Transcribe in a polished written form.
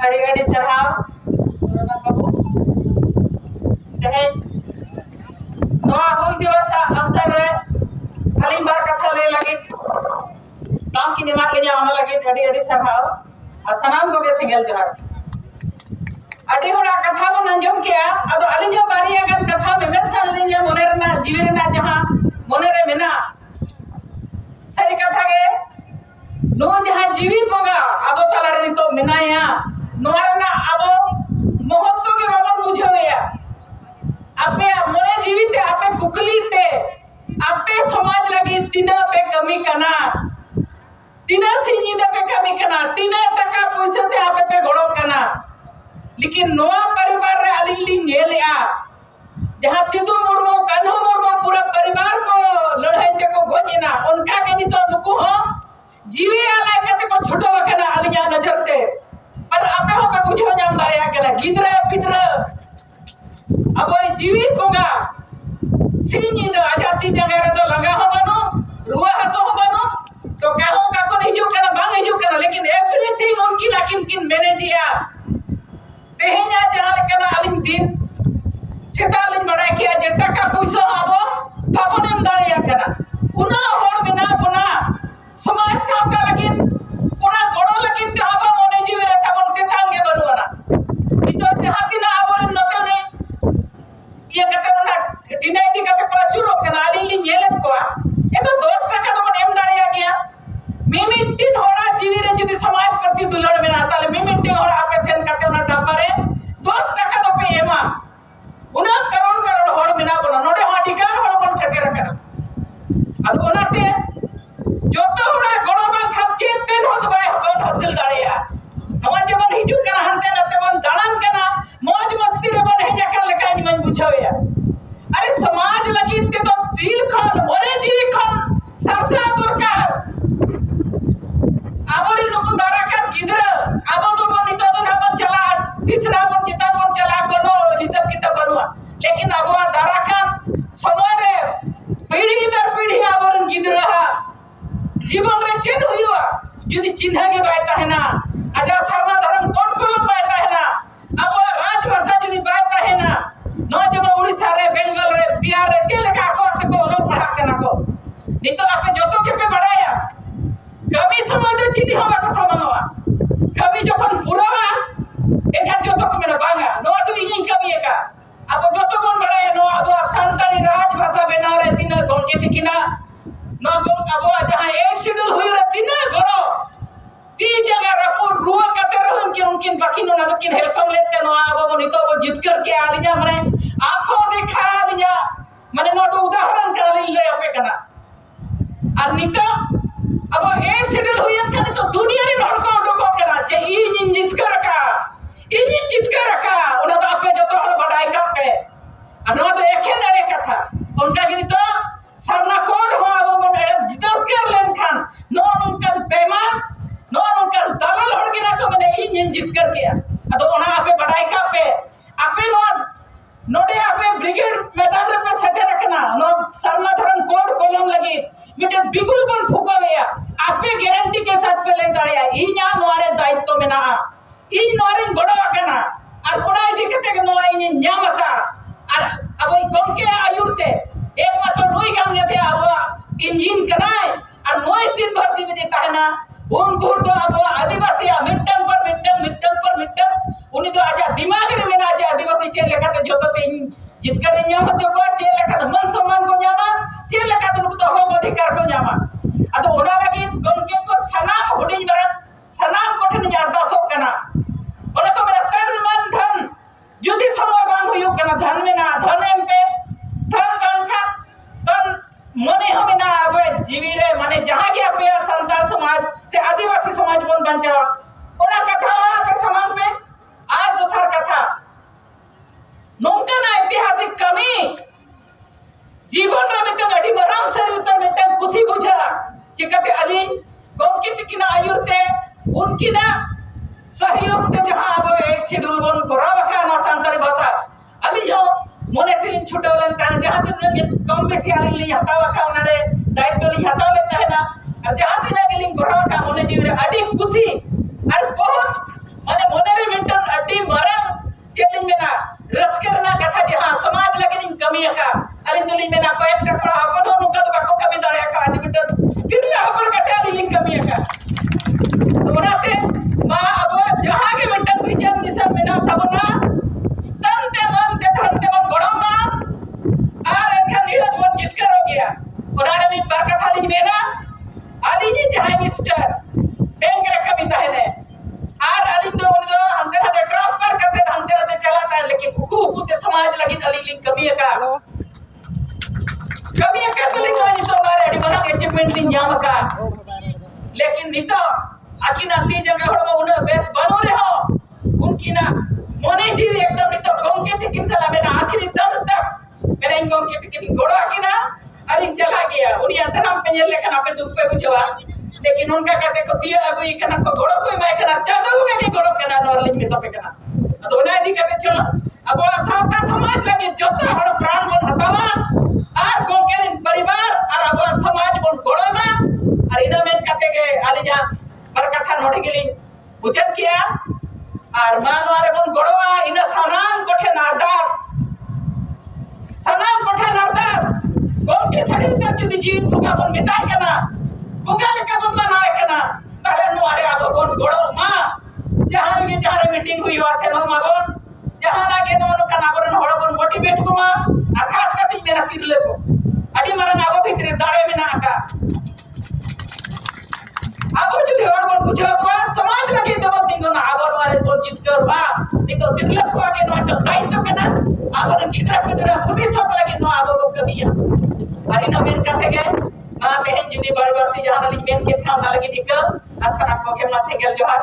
अड़ी सरहाव बाबू तेज हुल दिवस अवसर अली बार कथा ले लगे दाम की निमात लगे अड़ी सरहाव और सनाम को सेंगल जोहार अड़ी होड़ा कथा बन अंजम किया अब अली जो बारिया गन कथा में सन लिंगे मोने रना जीवे रना जहां मोने रे मेना सरी कथा के नो जहां जीवित बोगा अब तला रे तो मेनाया नोरना अब महत्व के बाबन बुझोया आपे मोने जीवित आपे कुकली पे आपे समाज लगी तीना पे कमी कना तीना सीनीदा पे कमी कना तीना टका पैसे ते आपे पे गड़ो कना लेकिन नोआ परिवार रे अलिली नेलया जहां सिद्धू मुर्मू कान्हू मुर्मू पूरा परिवार को लड़ाई ते को गोजिना उनका के नी तो नुकु हो जीवे आला कते को छोटो कना अलिया नजर ते पर आपे हो पे बुझो जाम दाया कना गिदरा पिदरा अब जीवित होगा सीनी दो आजाती जगह रे तो लगा हो बनो रुआ हसो हो बनो तो कहो का को हिजु कना बांग हिजु कना लेकिन एवरीथिंग उनकी लाकिन किन मैंने दिया तेहना जहां कना अलिन दिन सेतालिन बड़ा किया जे टका पैसा आबो बाबोनेम दाड़िया कना उना होर बिना पुना समाज सावता लगिन उना गोड़ो लगिन ते आबो मोने जीवे रे तबन ते तांगे बनवाना नितो जहां तिना आबो नते ने ये कते ना दिने दी कते को चुरो कना अलिली नेलन को एको 10 टका तो एम दाड़िया गया मिमिटिन होड़ा जीवी रे जदी समाज प्रति दुलड़ में आता ले मिमिटिन होड़ा आपे सेन कते ना डब्बा रे 10 टका तो पे एमा उना करोड़ करोड़ होड़ बिना बना नोडे हाटिकान होड़ बन सटे रखना अद ओनाते जोतो होड़ा गोड़ो बन खपचे तेन होत बाय बन हासिल दाड़िया नवा जवन हिजु कना हनते नते बन दाड़न कना मौज मस्ती रे बन हेजा कर लका मन बुझावेया अरे समाज लगी ते तो दिल खान मोरे जीवी खान सरसा दरकार आबोरी नुकु दाराkan गिदरा आबो तो बन नितो तो हम चला तीसरा बन चितान बन चला कोनो हिसाब किताब बनवा लेकिन आबो दाराkan समय रे पीढ़ी दर पीढ़ी आबोरन गिदरा जीवन रे चेन हुआ यदि चिन्ह के बायता है ना आजा सरना धर्म कोट कोलम बायता है ना अब राजभाषा यदि बायता है ना न जब उड़ीसा रे बेंगल रे बिहार रे चेले का को लो पढ़ा के ना को नहीं तो आपे जोतो के पे बढ़ाया कभी समय तो चिन्ह होगा को समनवा कभी जखन पुरावा एखान जोतो को मेना बांगा नो तो इन कभी एका अब जोतो बन बढ़ाया नो अब संताली राजभाषा बेना रे तीन गोल के तिकिना न गो अब जहां एक शेड्यूल हुई रे तीन गड़ो ती जगह रपुर रुआ कते रहन के उनकिन बाकी नो ना तो किन हेलकम लेते नो अब बनी तो वो जीत करके आलिया माने आंखों देखा आलिया माने नो तो उदाहरण कर ले अपे कना और नितो अब एक शेड्यूल हुई कने तो दुनिया रे नरको डको कना जे इन जीत कर रखा उना तो अपे जो तो हड़ बढ़ाई का पे अनो तो एखे लड़े कथा उनका कि तो सरना कोड हो अब वो जितो कर लेन खान नो उनका बेमान नो उनका दलाल हड़ गिना को मने इन जीत कर गया अदो ओना आपे बढ़ाई का पे आपे नोडे आपे ब्रिगेड मैदान रे पे सटे रखना नो सरना धर्म कोड कोलम लगी मिटे बिगुल बन फुको गया आपे गारंटी के साथ पे ले दाड़िया इन्या नोरे दायित्व में ना इन नोरे गड़ो कना और ओना इदि कते नोआ इन न्यामका और अब गम के आयुरते एक मात्र नोई गाम ने थे अब इंजन कनाय और नोई तीन भर्ती में देता है ना उन भूर तो अब आदिवासी मिट्टम उन्हें तो आजा दिमाग रे में ना आजा आदिवासी चेल लेखा तो जो तो जित कर न्याम तो को चेल लेखा तो मन सम्मान को न्यामा चेल लेखा तो को हो अधिकार को न्यामा अदो ओना लगी गमके को सनाम हुडिन बरा सनाम कोठन अरदासो कना ओना को मेरा तन मन धन जुदी समय बांध हुयो कना धन में ना धन एम पे धन बांखा तन मने हम ना अब जीवी रे माने जहां गया पे संतान समाज से आदिवासी समाज बन बंचावा ओना कथा के समान पे आज दूसर कथा नोंकना ऐतिहासिक कमी जीवन रे मिटन अडी बराव से उतर मिटन खुशी बुझा चिकते अली गोमकी तिकिना आयुरते उनकी ना सहयोग ते जहां अब एक शेड्यूल बन करावा का ना संताली भाषा अली जो मोने तिलिन छुटवलन ताने जहां तिन कम बेसी अली li हतावा का उनारे दायित्व li हताव लेता है ना और जहां तिन के लिंग करावा का मोने जीव रे अडी खुशी और बहुत माने मोने रे aling kami ka tuling ko nito mare di marang achievement ling nyam ka lekin nito akina ti jaga horo una bes banu re ho unkina mone jiwi ekdam nito gomke tikin sala mena akhiri dam tak mena gomke tikin godo akina arin chala gaya uni antanam penyel lekan ape duk pe bujawa लेकिन उनका कहते को दिया अगो ये कना को गोड़ो कोई मैं कना चादो को के गोड़ो कना नॉर्लिंग में तपे कना तो ना दी कहते चलो अब साता समाज लगे जोता हर प्राण मन हटावा और गोकेरिन परिवार और अब समाज मन गोड़ो में और इना में कहते के आलिजा पर कथा नोड़ी गेली उचत किया और मान वारे मन गोड़ोवा इना सनाम कोठे नारदास गोके शरीर का जुदी जीवित बुगा बन मिटाई कना बुगा लेके बन बनाए कना ताले नो अरे अब बन गोड़ो मा जहां मीटिंग हुई वासे नो मा बन जहां लागे नो नो कना बरन होड़ बन मोटिवेट को मा आ खास कति मेरा तिरले को अडी मरन अब भीतर दाड़े में ना का अब जुदी होड़ बन बुझो को समाज लगे दब तिंगो ना अब वारे बन जीत कर बा निको तिरले को आगे नो दायित्व कना अब गिदरा पिदरा भविष्य लगे नो अब को कबिया अरे नो मेन कहते गए तेहन जुदी बड़े जहां मेन के था लगी निकल असना को के मा सिंगल जोहार